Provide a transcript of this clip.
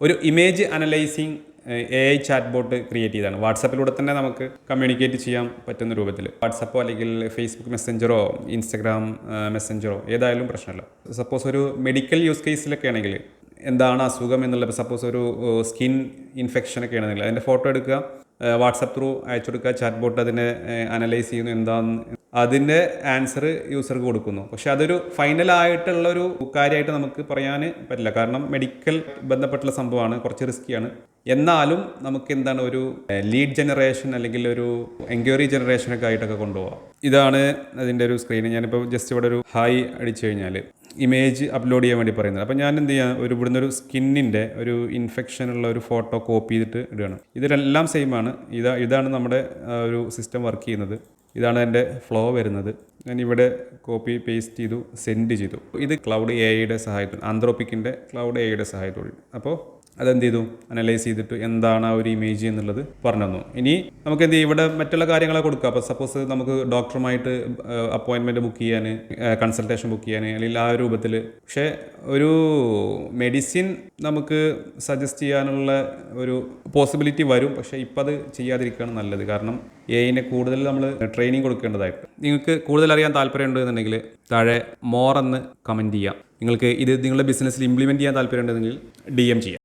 ഒരു image analysing AI chat bot create ചെയ്തതാണ്. വാട്സാപ്പിലൂടെ തന്നെ നമുക്ക് കമ്മ്യൂണിക്കേറ്റ് ചെയ്യാൻ പറ്റുന്ന രൂപത്തിൽ. വാട്സപ്പോ അല്ലെങ്കിൽ ഫേസ്ബുക്ക് മെസ്സഞ്ചറോ ഇൻസ്റ്റഗ്രാം മെസ്സഞ്ചറോ ഏതായാലും പ്രശ്നമില്ല. സപ്പോസ് ഒരു മെഡിക്കൽ യൂസ് കേസിലൊക്കെ ആണെങ്കിൽ എന്താണ് അസുഖം എന്നുള്ളത്, സപ്പോസ് ഒരു സ്കിൻ ഇൻഫെക്ഷനൊക്കെ ആണെങ്കിൽ അതിൻ്റെ ഫോട്ടോ എടുക്കുക, വാട്സപ്പ് ത്രൂ അയച്ചു കൊടുക്കുക, ചാറ്റ് ബോട്ട് അതിനെ അനലൈസ് ചെയ്യുന്നു, എന്താണെന്ന് അതിൻ്റെ ആൻസർ യൂസർക്ക് കൊടുക്കുന്നു. പക്ഷെ അതൊരു ഫൈനലായിട്ടുള്ളൊരു കാര്യമായിട്ട് നമുക്ക് പറയാൻ പറ്റില്ല. കാരണം മെഡിക്കൽ ബന്ധപ്പെട്ടുള്ള സംഭവമാണ്, കുറച്ച് റിസ്ക്കിയാണ്. എന്നാലും നമുക്ക് എന്താണ് ഒരു ലീഡ് ജനറേഷൻ അല്ലെങ്കിൽ ഒരു എൻക്വയറി ജനറേഷനൊക്കെ ആയിട്ടൊക്കെ കൊണ്ടുപോകാം. ഇതാണ് അതിൻ്റെ ഒരു സ്ക്രീൻ. ഞാനിപ്പോൾ ജസ്റ്റ് ഇവിടെ ഒരു ഹായ് അടിച്ചു കഴിഞ്ഞാൽ ഇമേജ് അപ്ലോഡ് ചെയ്യാൻ വേണ്ടി പറയുന്നത്. അപ്പോൾ ഞാൻ എന്ത് ചെയ്യാം, ഇവിടുന്ന് ഒരു സ്കിന്നിൻ്റെ ഒരു ഇൻഫെക്ഷനുള്ള ഒരു ഫോട്ടോ കോപ്പി ചെയ്തിട്ട് ഇടുകയാണ്. ഇതിലെല്ലാം സെയിം ആണ്. ഇതാണ് നമ്മുടെ ഒരു സിസ്റ്റം വർക്ക് ചെയ്യുന്നത്. ഇതാണ് എൻ്റെ ഫ്ലോ വരുന്നത്. ഞാൻ ഇവിടെ കോപ്പി പേസ്റ്റ് ചെയ്തു, സെൻഡ് ചെയ്തു. ഇത് ക്ലൗഡ് AIയുടെ സഹായത്തോടെ, ആന്ത്രോപിക്കിൻ്റെ ക്ലൗഡ് AIയുടെ സഹായത്തോടെ. അപ്പോൾ അതെന്ത് ചെയ്തു, അനലൈസ് ചെയ്തിട്ട് എന്താണ് ആ ഒരു ഇമേജ് എന്നുള്ളത് പറഞ്ഞു തന്നു. ഇനി നമുക്ക് എന്ത് ചെയ്യും, ഇവിടെ മറ്റുള്ള കാര്യങ്ങളൊക്കെ കൊടുക്കുക. അപ്പോൾ സപ്പോസ് നമുക്ക് ഡോക്ടറുമായിട്ട് അപ്പോയിൻമെൻറ്റ് ബുക്ക് ചെയ്യാൻ, കൺസൾട്ടേഷൻ ബുക്ക് ചെയ്യാൻ, അല്ലെങ്കിൽ ആ രൂപത്തിൽ. പക്ഷേ ഒരു മെഡിസിൻ നമുക്ക് സജസ്റ്റ് ചെയ്യാനുള്ള ഒരു പോസിബിലിറ്റി വരും. പക്ഷേ ഇപ്പം അത് ചെയ്യാതിരിക്കുകയാണ് നല്ലത്. കാരണം AIനെ കൂടുതൽ നമ്മൾ ട്രെയിനിങ് കൊടുക്കേണ്ടതായിട്ട്. നിങ്ങൾക്ക് കൂടുതൽ അറിയാൻ താല്പര്യമുണ്ട് എന്നുണ്ടെങ്കിൽ താഴെ മോർ എന്ന് കമൻറ്റ് ചെയ്യാം. നിങ്ങൾക്ക് ഇത് നിങ്ങളുടെ ബിസിനസ്സിൽ ഇംപ്ലിമെൻറ്റ് ചെയ്യാൻ താല്പര്യമുണ്ടെങ്കിൽ DM ചെയ്യാം.